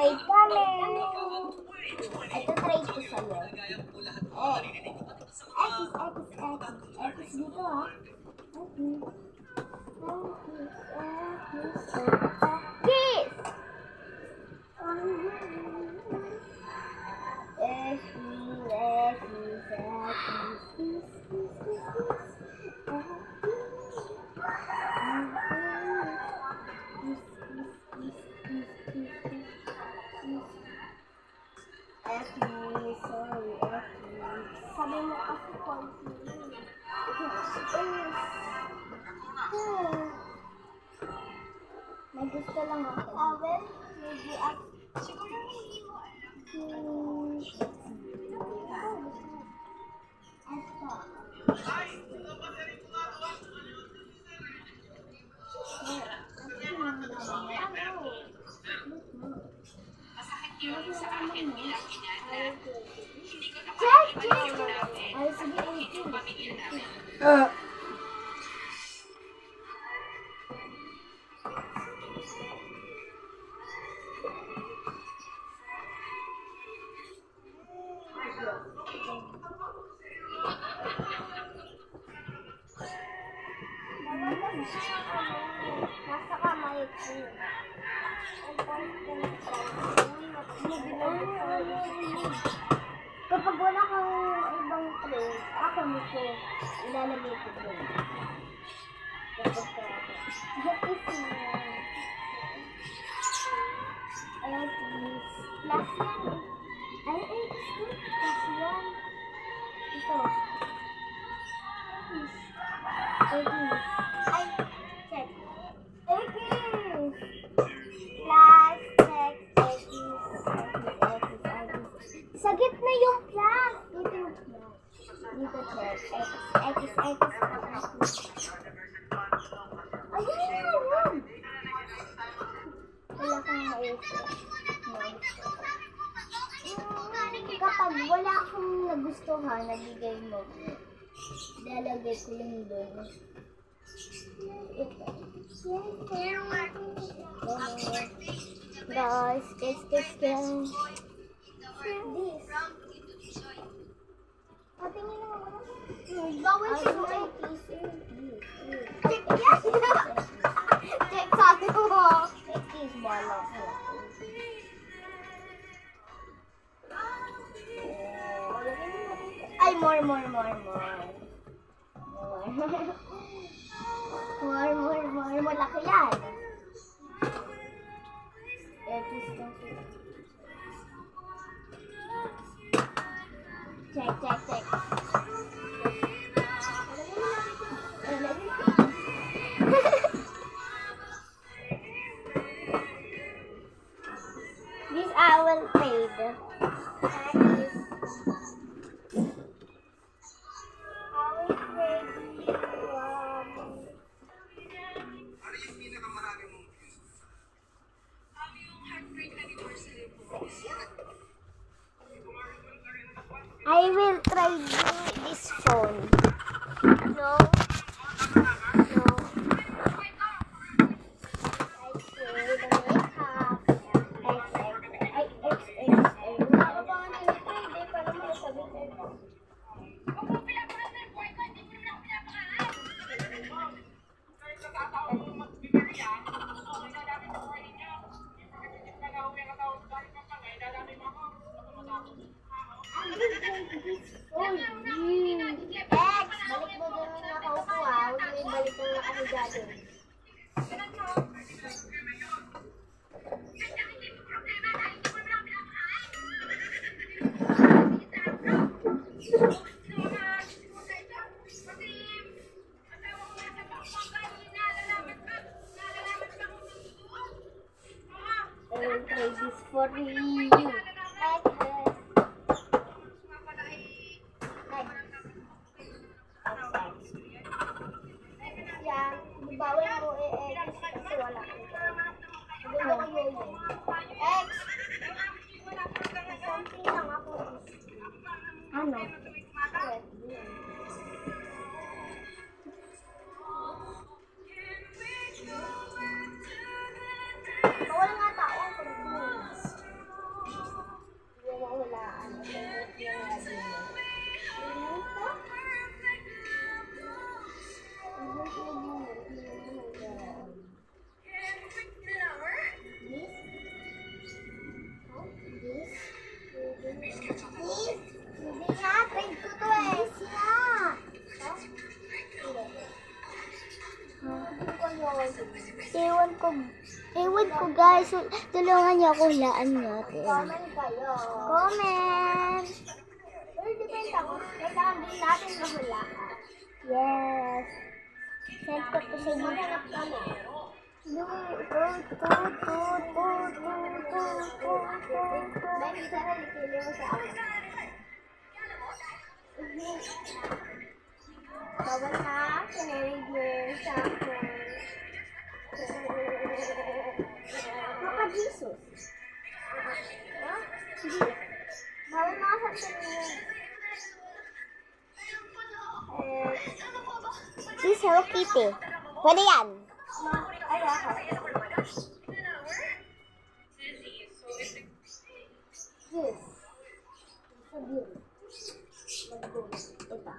Trade kami. Ito trade ko sa'yo. X dito ah. Kiss! Sabi mo kasi may gusto lang ako. Sabi, maybe ako. Siguro hindi mo alam. Masakit yun sa akin bilang inana. Hindi ko na Check! pwede namin. Ay, sige, Yung pamilya namin. Nasa kamay ko. Kapag wala kang ibang tray, ako nito, ilalagay ko doon. Kapag please. Plus yan. Ay, plus yan. Ito. Please. Ay, check. Plus, check. Sa gitna yung plus. Dito yung plus. Dito check. X. Ayun. Wala kang maisip. Kapag wala akong nagustuhan, nabigay mo, lalagay ko yung doon. Guys, kiss. This. Patingin naman mo. Bawal siya ay kiss. Check yan. Check sabi mo. Kiss bala ko. Ay, more. More. Malaki yan. Check. This I will trade. I will trade you this phone. No. I say the makeup. Balik mo doon yung nakaupo ah. Huwag mo ibalik yung nakahiga doon. I will try this for you. Bawal mo X kasi wala. Gulo ko yun. X! Something lang ako. Ano? Bawal nga tao. Ewan ko guys, tulungan niyo ako, hulaan natin. Comment kayo. Comment! Pero depende ako, kailangan din natin mahulaan. Yes. Send ko po sa inyo. Maghanap kami. Bakit sa halikili mo sa akin? Bawal ha, kinilig mo sa akin. Maka Jesus. Ha? Hindi. Bawal mga sasabihin. This Hello Kitty. Pwede yan. Ay, ako. This. Sabihin. Ito.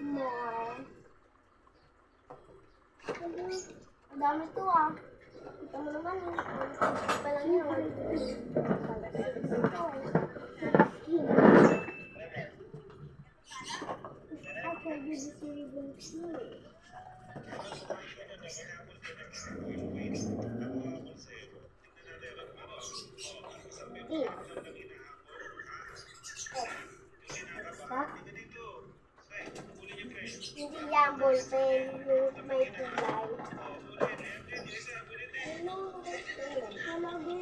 More. Ang dami to ah. Ito mo naman eh. Palang yun. Okay, this is even true. Hindi yan ballpen, yung may kulay.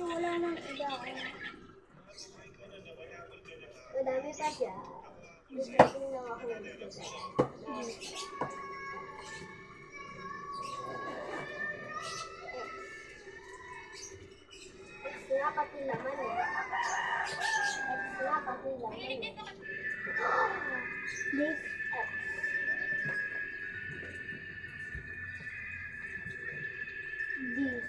Wala nang iba. Madami pa siya. Gusto ko lang ako nito. Extra pati laman eh. Extra pati laman eh. This X. This.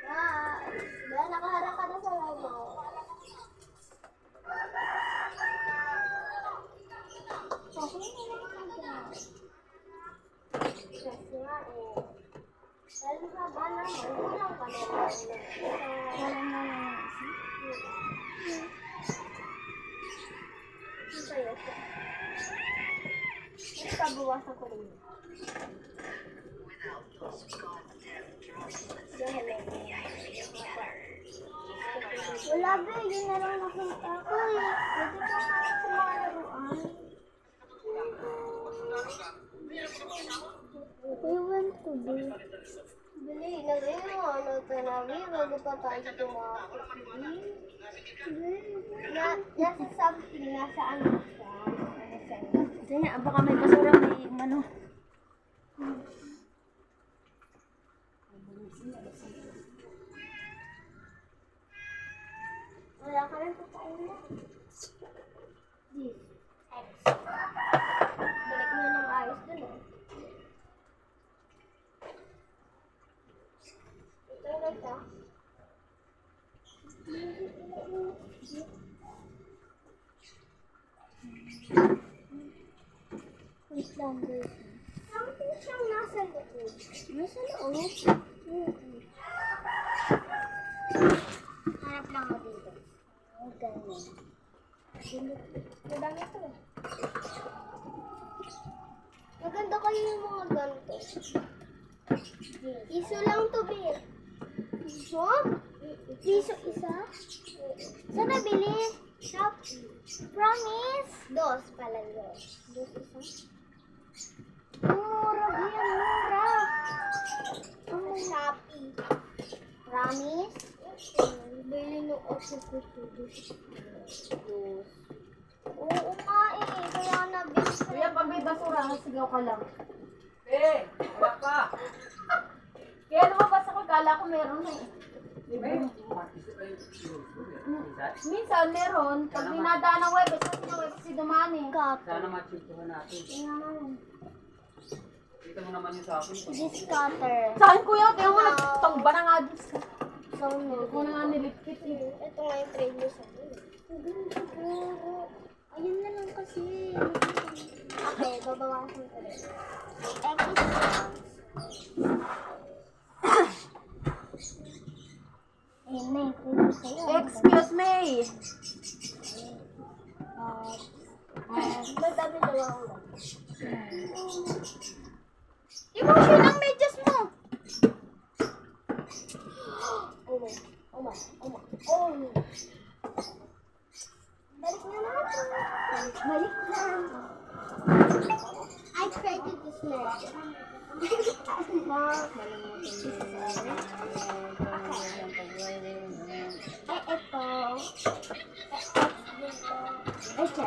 Guys, dahil nakaharap ka na sa live mo. Kasi nga eh. Dahil mahaba naman, kulang pa naman. Kulang na naman. Ito yun. Ito, buwasan ko rin. Wala ba, yun na lang nakita ko eh. Pwede ko nga sa mga laruan. I want to be. Bili, lagay mo ano tanawi, bago pa tayo tumakot. Nasa something, nasa ano siya. Kasi nga, baka may basura, may ano. Wala ka rin pagkain mo. This. X. Balik mo ng ayos dun eh. Ito ulit ah. Wait lang guys. Something siyang nasa loob. Nasa loob? Hanap lang ako dito. Ang ganyan. Madami ito eh. Maganda kayo yung mga ganito. Piso lang to, babe. Piso? Piso isa? Saan nabili? Shopee. Promise? Dos pala yun. Dos isa? Mura, yan, mura. Shopee. Promise? Bili nung ako ko dos. Oo nga eh. Kaya nabili ko. Kuya, pag may basura, sigaw ka lang. Wala pa. Kaya lumabas ako, kala ko meron na eh. Minsan meron, pag dinadaan ng web, kasi ng web si Dumani. Sana matsintuhan natin. Dito mo naman yung sa akin. This cutter. Saan kuya? Kaya mo nagtangba na nga dun sa... So, no. Ako na nga nilipkit eh. Ito nga yung trade sa akin. Ayun na lang kasi. Okay, babawasan ko rin. X Yun na yung trade sa'yo. Excuse me. May tabi daw ako. Emotion ang medyas mo. Oh my. Balik na lang. Balik na. I tried to dismiss. Ito.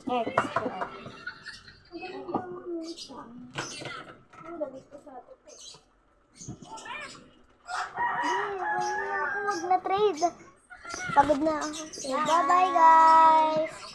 Extra. Huwag na trade. Pagod na ako. Bye-bye, guys.